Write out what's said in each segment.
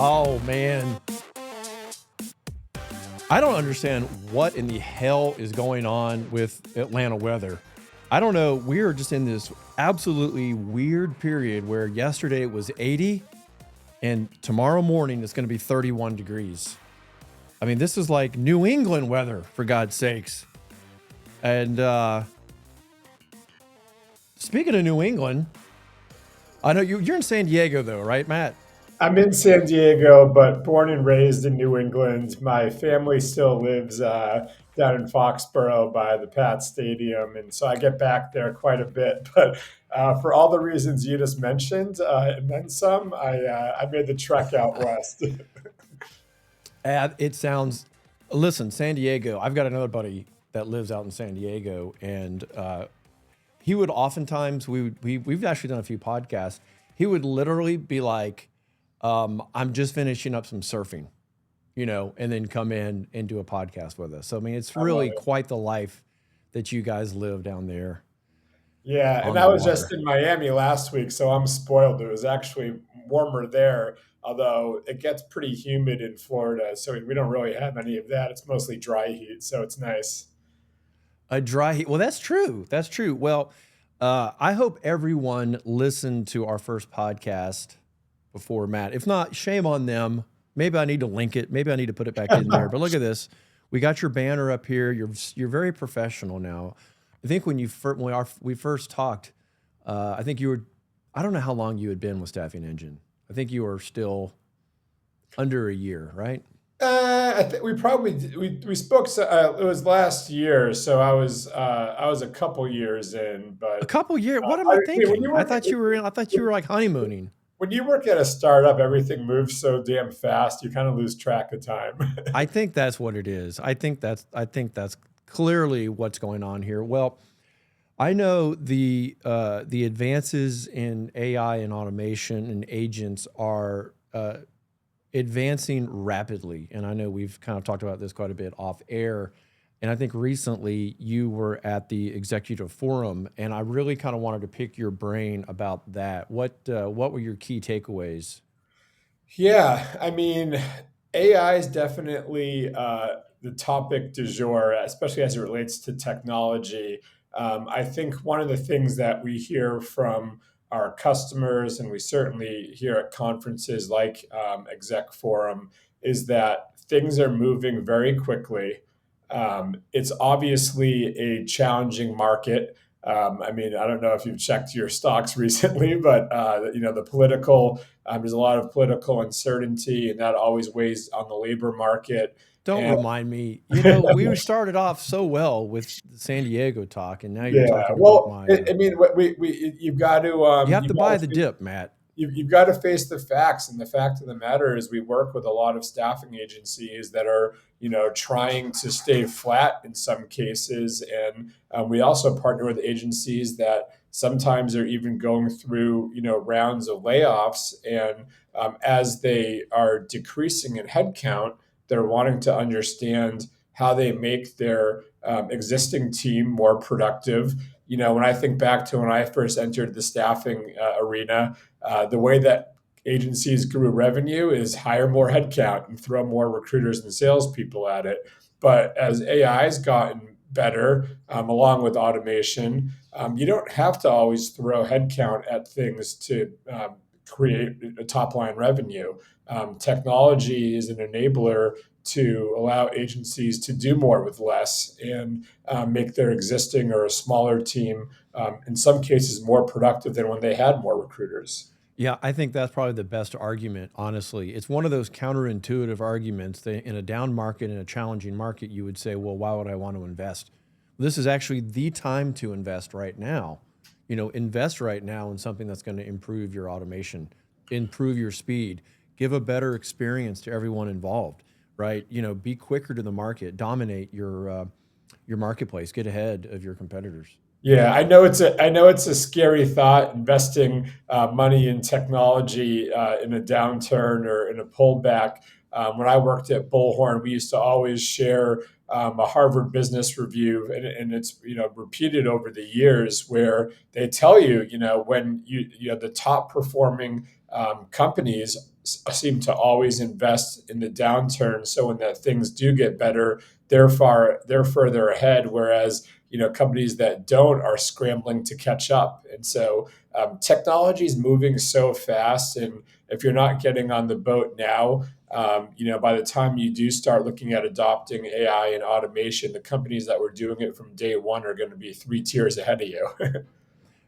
Oh, man. I don't understand what in the hell is going on with Atlanta weather. I don't know. We're just in this absolutely weird period where yesterday it was 80 and tomorrow morning it's going to be 31 degrees. I mean, this is like New England weather, for God's sakes. And speaking of New England, I know you're in San Diego, though, right, Matt? I'm in San Diego, but born and raised in New England. My family still lives down in Foxborough by the Pat Stadium, and so I get back there quite a bit. But for all the reasons you just mentioned, and then some, I made the trek out west. It sounds. Listen, San Diego. I've got another buddy that lives out in San Diego, and he would oftentimes we've actually done a few podcasts. He would literally be like, "I'm just finishing up some surfing," and then come in and do a podcast with us. So I mean, it's I love really it. quite the life that you guys live down there Yeah, and on I the was just water. in Miami last week, so I'm spoiled. It was actually warmer there, although it gets pretty humid in Florida, so we don't really have any of that. It's mostly dry heat, so it's nice. A dry heat. Well, that's true. That's true. Well, I hope everyone listened to our first podcast before Matt. If not, shame on them. Maybe I need to link it. Maybe I need to put it back in there. But look at this. We got your banner up here. You're very professional now. I think we first talked, I think you were. I don't know how long you had been with Staffing Engine. I think you were still under a year, right? I think we probably we spoke. It was last year, so I was a couple years in. A But couple years. What am I when thinking? you work I thought you were like honeymooning. when you work at a startup, everything moves so damn fast. You kind of lose track of time. I think that's what it is. I think that's clearly what's going on here. Well, I know the advances in AI and automation and agents are advancing rapidly, and I know we've kind of talked about this quite a bit off air. And I think recently you were at the executive forum, and I really kind of wanted to pick your brain about that. What were your key takeaways? Yeah, I mean, AI is definitely the topic du jour, especially as it relates to technology. I think one of the things that we hear from our customers, and we certainly hear at conferences like Exec Forum, is that things are moving very quickly. It's obviously a challenging market. I mean, I don't know if you've checked your stocks recently, but the political there's a lot of political uncertainty, and that always weighs on the labor market. Don't And remind me. We started off so well with the San Diego talk, and now you're yeah, talking about well, my. I mean, you've got to You have to buy the dip, Matt. you've got to face the facts, and the fact of the matter is we work with a lot of staffing agencies that are trying to stay flat in some cases, and we also partner with agencies that sometimes are even going through rounds of layoffs, and as they are decreasing in headcount, they're wanting to understand how they make their existing team more productive. When I think back to when I first entered the staffing arena, the way that agencies grew revenue is hire more headcount and throw more recruiters and salespeople at it. But as AI has gotten better, along with automation, you don't have to always throw headcount at things to create a top line revenue. Technology is an enabler to allow agencies to do more with less and make their existing or a smaller team, in some cases, more productive than when they had more recruiters. Yeah, I think that's probably the best argument, honestly. It's one of those counterintuitive arguments that in a down market, in a challenging market, you would say, well, why would I want to invest? This is actually the time to invest right now. Invest right now in something that's going to improve your automation, improve your speed, give a better experience to everyone involved, right? Be quicker to the market, dominate your marketplace, get ahead of your competitors. Yeah, I know it's a scary thought investing money in technology in a downturn or in a pullback. When I worked at Bullhorn, we used to always share a Harvard Business Review, and it's repeated over the years where they tell you when the top performing companies seem to always invest in the downturn, so when that things do get better, they're further ahead, whereas companies that don't are scrambling to catch up. And so technology is moving so fast, and if you're not getting on the boat now, by the time you do start looking at adopting AI and automation, the companies that were doing it from day one are going to be 3 tiers ahead of you.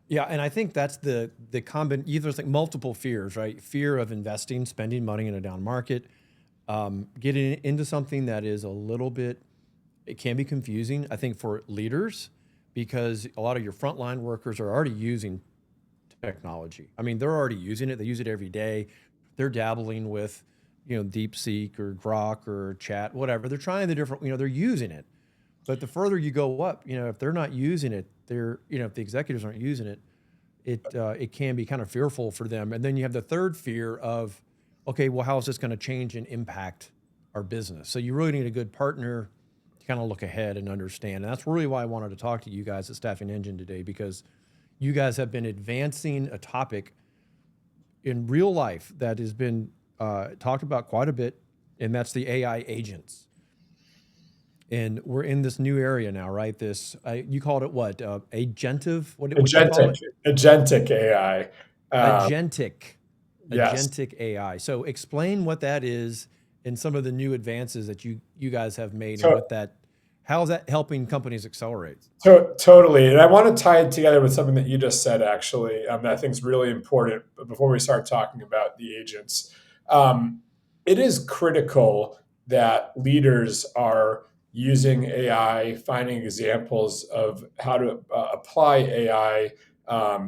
Yeah, and I think that's the combin either it's like multiple fears, right? Fear of investing, spending money in a down market, getting into something that is a little bit, it can be confusing, I think, for leaders because a lot of your frontline workers are already using technology. I mean, they're already using it. They use it every day. They're dabbling with, DeepSeek or Grok or Chat, whatever. They're trying the different, they're using it. But the further you go up, if they're not using it, if the executives aren't using it, it can be kind of fearful for them. And then you have the third fear of, okay, well, how is this going to change and impact our business? So you really need a good partner to kind of look ahead and understand. And that's really why I wanted to talk to you guys at Staffing Engine today, because you guys have been advancing a topic in real life that has been talked about quite a bit, and that's the AI agents. And we're in this new area now, right? This you called it what? Agentive? What'd you call Agentic, it? agentic AI. Agentic, Yes. agentic AI. So explain what that is and some of the new advances that you guys have made, and So, how is that helping companies accelerate? Totally. And I want to tie it together with something that you just said, actually, that I think is really important before we start talking about the agents. Um, it is critical that leaders are using AI, finding examples of how to apply AI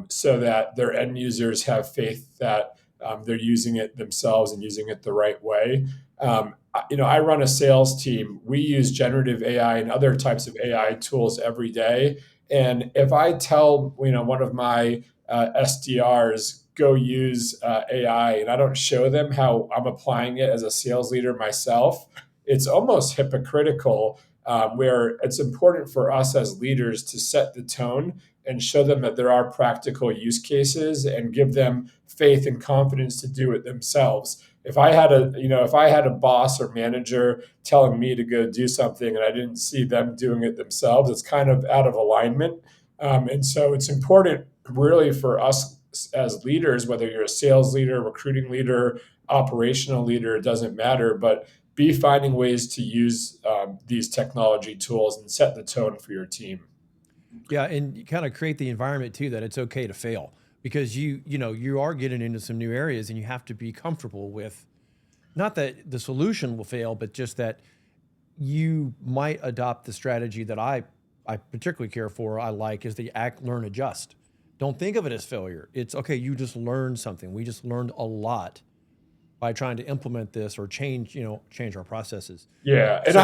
so that their end users have faith that they're using it themselves and using it the right way. I run a sales team. We use generative AI and other types of AI tools every day. And if I tell one of my SDRs go use AI, and I don't show them how I'm applying it as a sales leader myself, it's almost hypocritical. Where it's important for us as leaders to set the tone and show them that there are practical use cases and give them faith and confidence to do it themselves. If I had a boss or manager telling me to go do something and I didn't see them doing it themselves, it's kind of out of alignment. And so it's important really for us as leaders, whether you're a sales leader, recruiting leader, operational leader, it doesn't matter, but be finding ways to use these technology tools and set the tone for your team. Yeah, and you kind of create the environment too that it's okay to fail because you are getting into some new areas and you have to be comfortable with not that the solution will fail, but just that you might adopt the strategy that I particularly care for. I like is the act, learn, adjust. Don't think of it as failure. It's okay. You just learned something. We just learned a lot by trying to implement this or change our processes. Yeah, So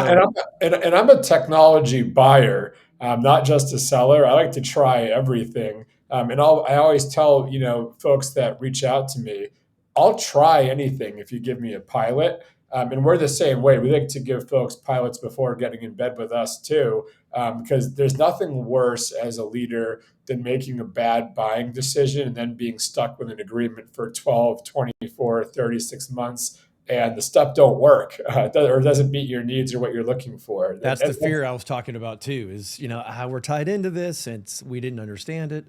and I'm a technology buyer, not just a seller. I like to try everything, I always tell folks that reach out to me, I'll try anything if you give me a pilot. And we're the same way. We like to give folks pilots before getting in bed with us too, because there's nothing worse as a leader than making a bad buying decision and then being stuck with an agreement for 12, 24, 36 months and the stuff don't work or doesn't meet your needs or what you're looking for. that's the fear I was talking about too. Is how we're tied into this and we didn't understand it.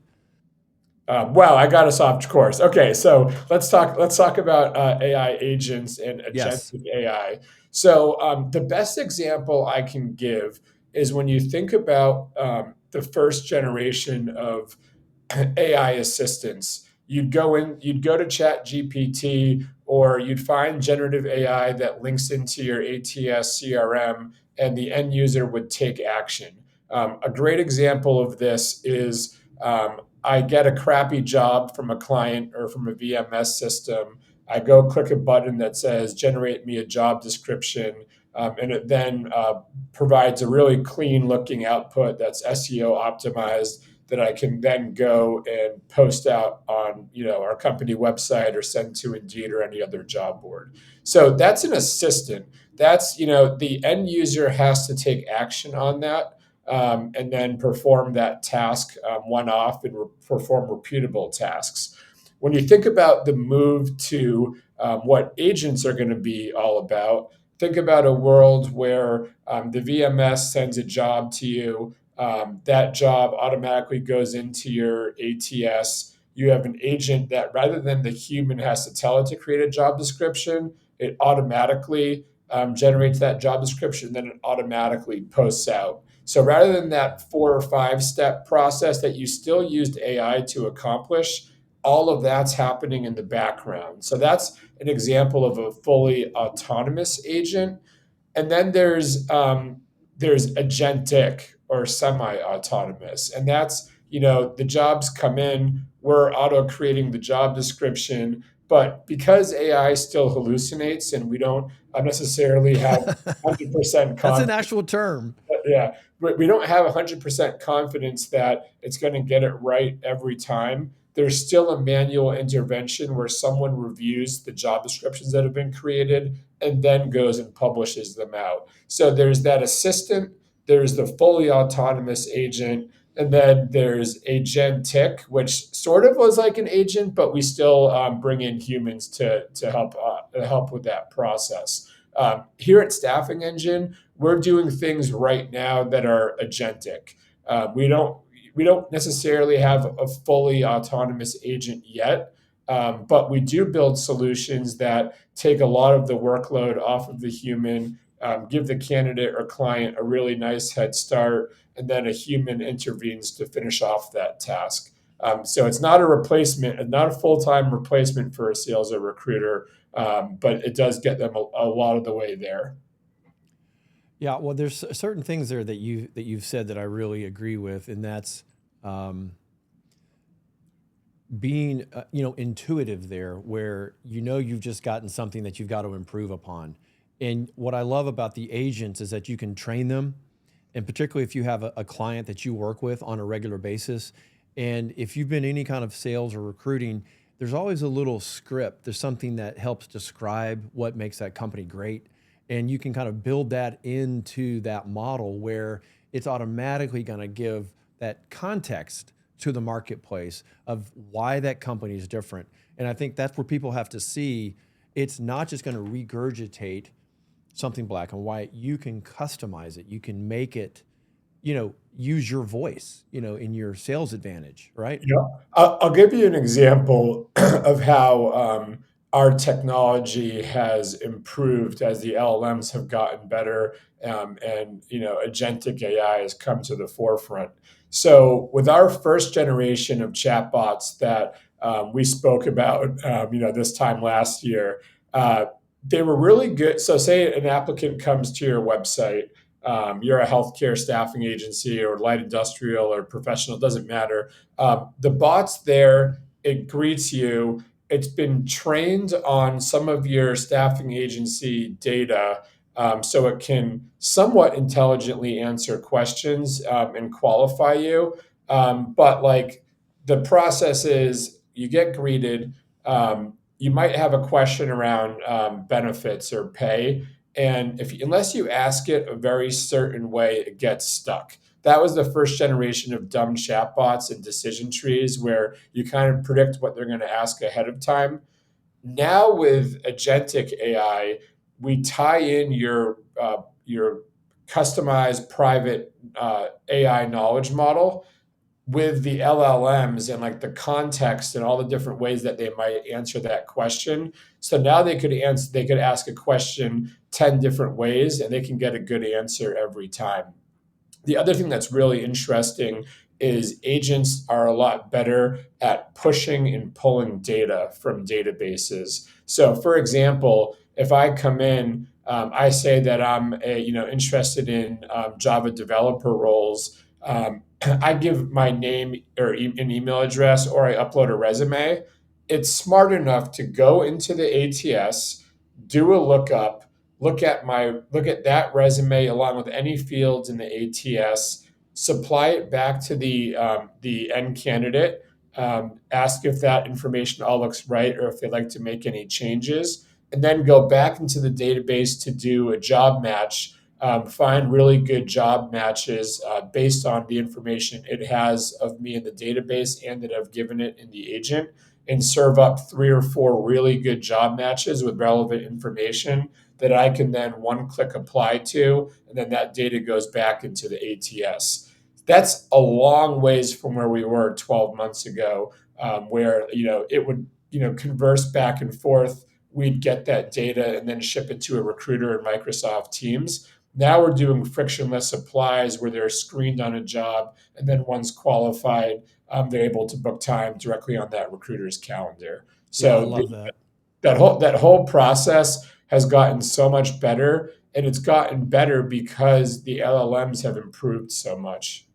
Wow, I got us off course. Okay, so let's talk about AI agents and Yes. agentic AI. So the best example I can give is when you think about the first generation of AI assistants. You'd go to Chat GPT, or you'd find generative AI that links into your ATS CRM, and the end user would take action. A great example of this is I get a crappy job from a client or from a VMS system. I go click a button that says generate me a job description, and it then provides a really clean looking output that's SEO optimized that I can then go and post out on, our company website or send to Indeed or any other job board. So that's an assistant. That's, the end user has to take action on that, and then perform that task one off and perform repeatable tasks. When you think about the move to what agents are going to be all about, think about a world where the VMS sends a job to you. That job automatically goes into your ATS. You have an agent that, rather than the human has to tell it to create a job description, it automatically generates that job description, then it automatically posts out. So rather than that 4 or 5 step process that you still used AI to accomplish, all of that's happening in the background. So that's an example of a fully autonomous agent. And then there's agentic or semi-autonomous, and that's, the jobs come in, we're auto creating the job description, but because AI still hallucinates and we don't necessarily have 100% That's an confidence. actual term. Yeah, we don't have 100% confidence that it's going to get it right every time. There's still a manual intervention where someone reviews the job descriptions that have been created and then goes and publishes them out. So there's that assistant, there's the fully autonomous agent, and then there's agentic, which sort of was like an agent, but we still bring in humans to help with that process. Here at Staffing Engine, we're doing things right now that are agentic. We don't necessarily have a fully autonomous agent yet, but we do build solutions that take a lot of the workload off of the human, give the candidate or client a really nice head start, and then a human intervenes to finish off that task. So it's not a replacement, not a full time replacement for a sales or recruiter, but it does get them a lot of the way there. Yeah, well, there's certain things there that you've said that I really agree with, and that's um, being intuitive there, where you've just gotten something that you've got to improve upon. And what I love about the agents is that you can train them, and particularly if you have a client that you work with on a regular basis, and if you've been any kind of sales or recruiting, there's always a little script. There's something that helps describe what makes that company great, and you can kind of build that into that model where it's automatically going to give that context to the marketplace of why that company is different. And I think that's where people have to see it's not just going to regurgitate something black and white. You can customize it. You can make it, use your voice, in your sales advantage, right? Yeah, I'll give you an example of how our technology has improved as the LLMs have gotten better, and agentic AI has come to the forefront. So, with our first generation of chatbots that we spoke about, this time last year, uh, they were really good. So, say an applicant comes to your website. You're a healthcare staffing agency or light industrial or professional, doesn't matter. The bot's there, it greets you. It's been trained on some of your staffing agency data, so it can somewhat intelligently answer questions and qualify you. But like the process is, you get greeted. You might have a question around benefits or pay, and if unless you ask it a very certain way, it gets stuck. That was the first generation of dumb chatbots and decision trees where you kind of predict what they're going to ask ahead of time. Now with agentic AI, we tie in your customized private AI knowledge model with the LLMs and like the context and all the different ways that they might answer that question. So now they could ask a question 10 different ways and they can get a good answer every time. The other thing that's really interesting is agents are a lot better at pushing and pulling data from databases. So, for example, if I come in, I say that I'm interested in Java developer roles. I give my name or an email address, or I upload a resume. It's smart enough to go into the ATS, do a lookup, look at that resume along with any fields in the ATS, supply it back to the end candidate, ask if that information all looks right or if they'd like to make any changes, and then go back into the database to do a job match. Find really good job matches based on the information it has of me in the database and that I've given it in the agent, and serve up 3 or 4 really good job matches with relevant information that I can then one click apply to, and then that data goes back into the ATS. That's a long ways from where we were 12 months ago, where it would converse back and forth. We'd get that data and then ship it to a recruiter in Microsoft Teams. Now we're doing frictionless applies where they're screened on a job, and then once qualified, they're able to book time directly on that recruiter's calendar. Yeah, I So love that. that whole process has gotten so much better, and it's gotten better because the LLMs have improved so much.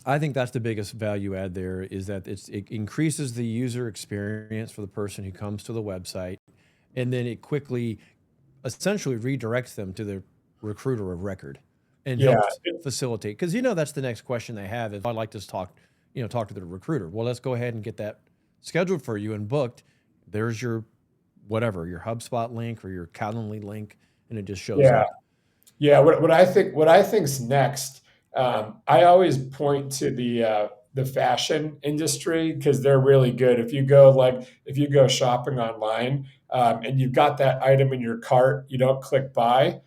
I think that's the biggest value add there is that it increases the user experience for the person who comes to the website, and then it quickly essentially redirects them to the recruiter of record and Yeah, helps facilitate. Because that's the next question they have is I'd like to talk to the recruiter. Well, let's go ahead and get that scheduled for you and booked. There's your whatever, your HubSpot link or your Calendly link, and it just shows yeah. up. Yeah, what I think's next. I always point to the fashion industry because they're really good. If you go shopping online, and you've got that item in your cart, you don't click buy.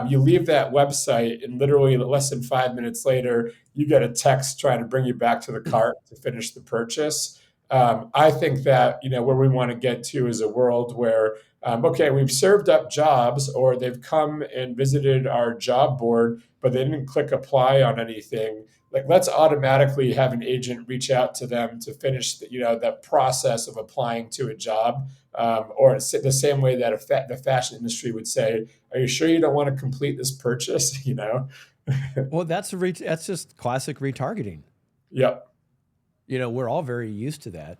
You leave that website, and literally less than 5 minutes later, you get a text trying to bring you back to the cart to finish the purchase. I think that where we want to get to is a world where okay, we've served up jobs or they've come and visited our job board, but they didn't click apply on anything. Like, let's automatically have an agent reach out to them to finish that process of applying to a job. Or the same way that the fashion industry would say, "Are you sure you don't want to complete this purchase?" Well, that's just classic retargeting. Yep. We're all very used to that.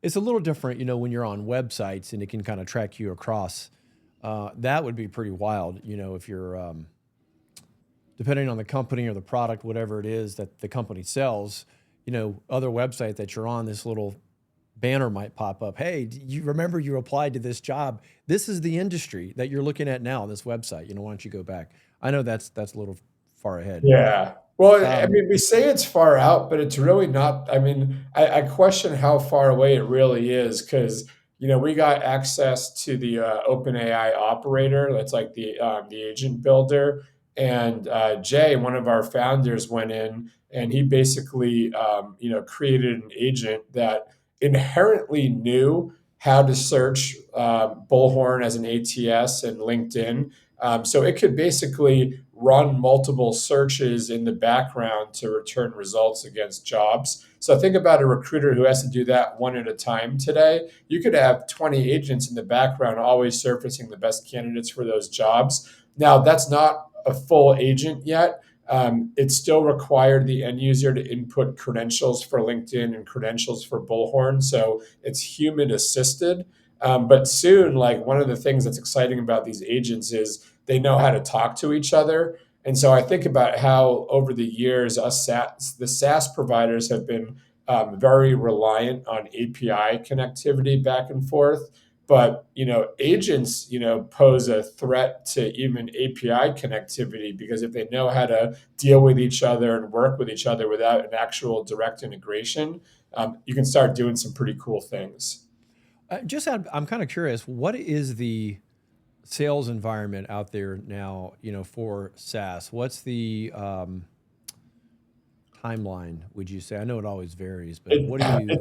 It's a little different, when you're on websites and it can kind of track you across. That would be pretty wild, if you're depending on the company or the product, whatever it is that the company sells. Other website that you're on, this little banner might pop up. Hey, do you remember you applied to this job? This is the industry that you're looking at now. This website. Why don't you go back? I know that's a little far ahead. Yeah. Well, I Um, mean, we say it's far out, but it's really not. I mean, I question how far away it really is because, we got access to the OpenAI operator. That's like the agent builder. And Jay, one of our founders, went in and he basically, created an agent that inherently knew how to search Bullhorn as an ATS and LinkedIn, so it could basically run multiple searches in the background to return results against jobs. So think about a recruiter who has to do that one at a time today. You could have 20 agents in the background always surfacing the best candidates for those jobs. Now, that's not a full agent yet. It still required the end user to input credentials for LinkedIn and credentials for Bullhorn. So it's human assisted. But soon, like, one of the things that's exciting about these agents is they know how to talk to each other. And so I think about how over the years, the SaaS providers have been very reliant on API connectivity back and forth. But agents pose a threat to even API connectivity because if they know how to deal with each other and work with each other without an actual direct integration, you can start doing some pretty cool things. I'm kind of curious. What is the sales environment out there now, for SaaS? What's the timeline, would you say? I know it always varies, but It, what are you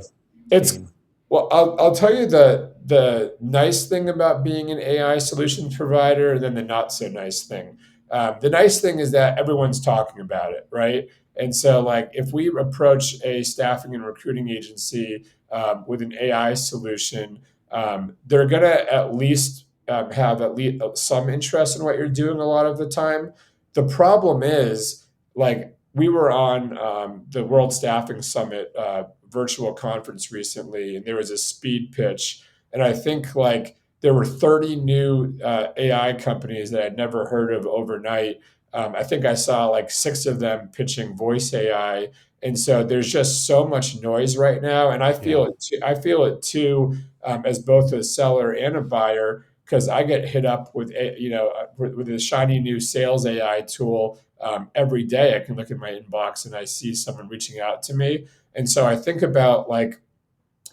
it's seeing? well, I'll tell you the nice thing about being an AI solutions provider, and then the not so nice thing. The nice thing is that everyone's talking about it, right? And so, like, if we approach a staffing and recruiting agency with an AI solution, they're gonna at least have at least some interest in what you're doing a lot of the time. The problem is, like, we were on the World Staffing Summit virtual conference recently, and there was a speed pitch, and I think, like, there were 30 new AI companies that I'd never heard of overnight. I think I saw like 6 of them pitching voice AI. And so there's just so much noise right now, and I Yeah. feel it. I feel it too, as both a seller and a buyer, because I get hit up with with a shiny new sales AI tool every day. I can look at my inbox and I see someone reaching out to me, and so I think about like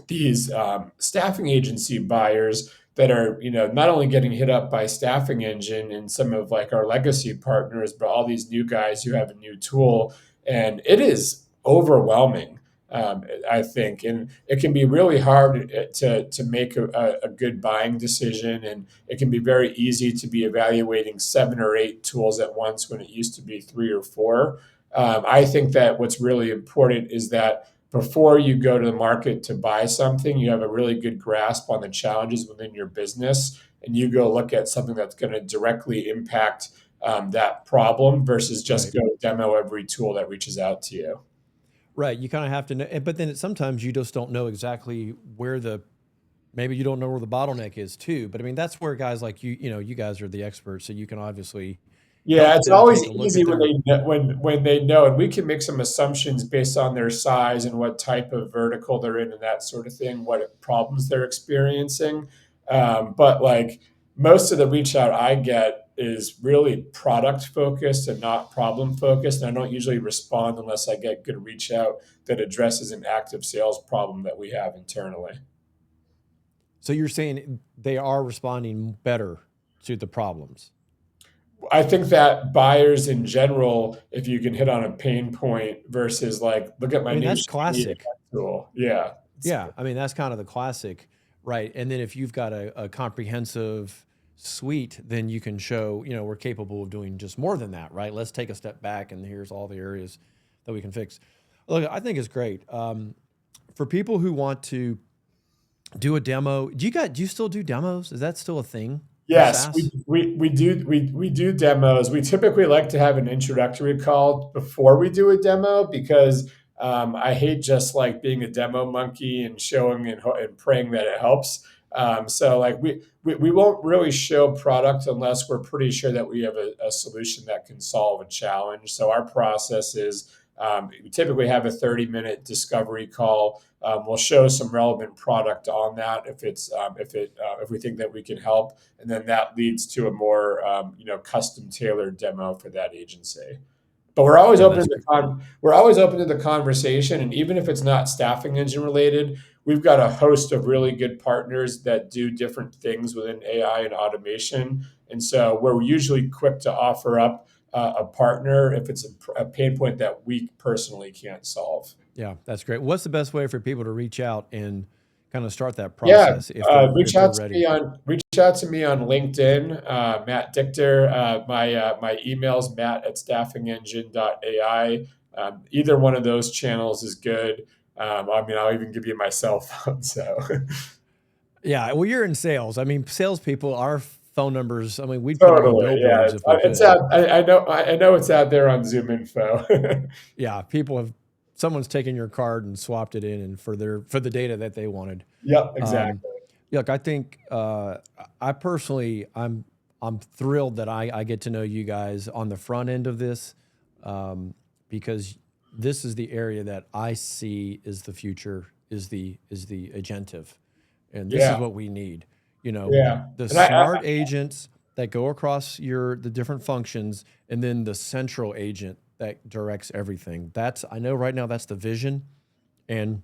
these staffing agency buyers that are not only getting hit up by staffing engine and some of like our legacy partners, but all these new guys who have a new tool, and it is overwhelming. I think, and it can be really hard to make a good buying decision, and it can be very easy to be evaluating 7 or 8 tools at once when it used to be 3 or 4. I think that what's really important is that before you go to the market to buy something, you have a really good grasp on the challenges within your business, and you go look at something that's going to directly impact that problem versus just Right. go demo every tool that reaches out to you. Right. You kind of have to know, but then sometimes you just don't know exactly where maybe you don't know where the bottleneck is too. But I mean, that's where guys like you guys are the experts, so you can obviously Yeah, help it's them always take a look easy at when their. when they know, and we can make some assumptions based on their size and what type of vertical they're in and that sort of thing, what problems they're experiencing. But like most of the reach out I get is really product focused and not problem focused, and I don't usually respond unless I get good reach out that addresses an active sales problem that we have internally. So you're saying they are responding better to the problems. I think that buyers in general, if you can hit on a pain point versus like, look at I my mean, new that's shiny classic. AI tool. Yeah. Yeah, I mean that's kind of the classic, right? And then if you've got a comprehensive suite, then you can show, we're capable of doing just more than that, right? Let's take a step back, and here's all the areas that we can fix. Look, I think it's great for people who want to do a demo. Do you still do demos? Is that still a thing for Yes, SaaS? we do demos. We typically like to have an introductory call before we do a demo because I hate just like being a demo monkey and showing and praying that it helps. So like we won't really show product unless we're pretty sure that we have a solution that can solve a challenge. So our process is we typically have a 30-minute discovery call. We'll show some relevant product on that if we think that we can help, and then that leads to a more custom tailored demo for that agency. But Yeah, that's good. we're always open to the conversation, and even if it's not staffing engine related, we've got a host of really good partners that do different things within AI and automation, and so we're usually quick to offer up a partner if it's a pain point that we personally can't solve. Yeah, that's great. What's the best way for people to reach out and kind of start that Yeah, process if they're ready? reach out to me on LinkedIn, Matt Dichter. My email's matt@staffingengine.ai. Either one of those channels is good. I mean, I'll even give you my cell phone. So Yeah, well, you're in sales. I mean, salespeople, our phone numbers. I mean, we'd put them on totally, yeah, billboards if we it's could. out. I know it's out there on Zoom info. Yeah, someone's taken your card and swapped it in, and for the data that they wanted. Yep, Um, exactly. Look, I think I personally, I'm thrilled that I get to know you guys on the front end of this, because this is the area that I see is the future, is the agentive, and this is Yeah, what we need. You know, yeah, the and I smart agents that go across the different functions, and then the central agent that directs everything. I know right now that's the vision, and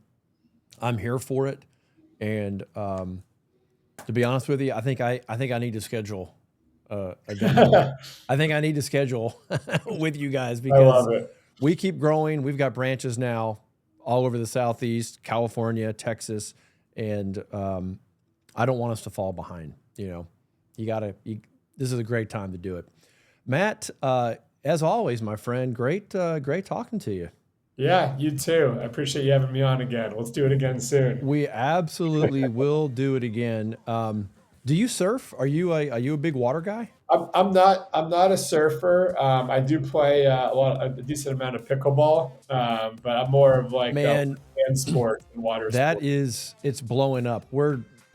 I'm here for it. And to be honest with you, I think I need to schedule a demo. I think I need to schedule with you guys I because love it. we keep growing. We've got branches now all over the Southeast, California, Texas, and I don't want us to fall behind. You got to. This is a great time to do it, Matt. As always, my friend, great talking to you. Yeah, you too. I appreciate you having me on again. Let's do it again soon. We absolutely will do it again. Do you surf? Are you a big water guy? I'm not a surfer. I do play a decent amount of pickleball, but I'm more of like Man, land sports and water sports. it's blowing up.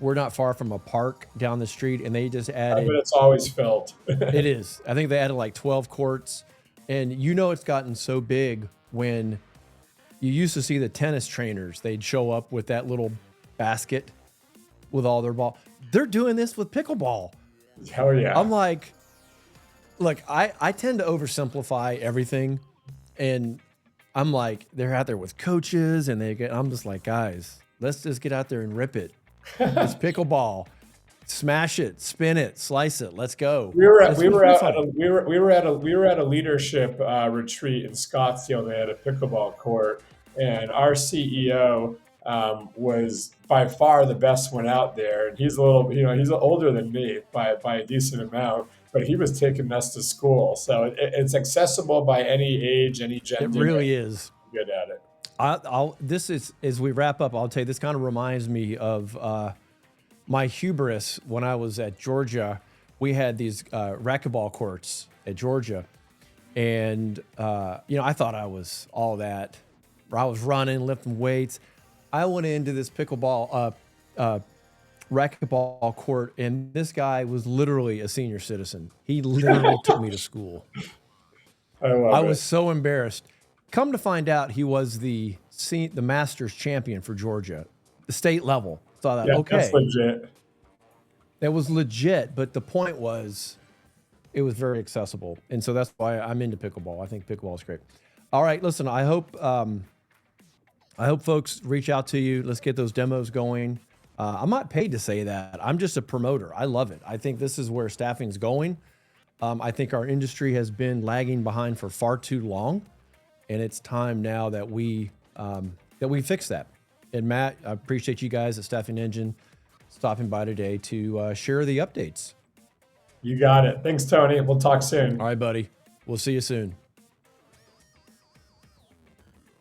we're not far from a park down the street, and they just I bet added. it's always filled. It is. I think they added like 12 courts, and it's gotten so big when you used to see the tennis trainers. They'd show up with that little basket with all their ball. They're doing this with pickleball. Hell yeah. I'm like, look, I tend to oversimplify everything, and I'm like, they're out there with coaches, and I'm just like, guys, let's just get out there and rip it. It's pickleball. Smash it, spin it, slice it. Let's go. We were at a leadership retreat in Scottsdale. They had a pickleball court, and our CEO was by far the best one out there. And he's he's older than me by a decent amount, but he was taking us to school. So it's accessible by any age, any gender. It really is. Good at it. This is, as we wrap up, I'll tell you, this kind of reminds me of my hubris when I was at Georgia. We had these racquetball courts at Georgia, and I thought I was all that. I was running, lifting weights. I went into this pickleball racquetball court, and this guy was literally a senior citizen. He literally took me to school. I was so embarrassed. Come to find out, he was the Masters champion for Georgia, the state level. So I thought, Yeah, okay, that's legit. that was legit. But the point was, it was very accessible, and so that's why I'm into pickleball. I think pickleball is great. All right, listen, I hope folks reach out to you. Let's get those demos going. I'm not paid to say that. I'm just a promoter. I love it. I think this is where staffing's going. I think our industry has been lagging behind for far too long, and it's time now that we fix that. And Matt, I appreciate you guys at Staffing Engine stopping by today to share the updates. You got it. Thanks, Tony. We'll talk soon. All right, buddy. We'll see you soon.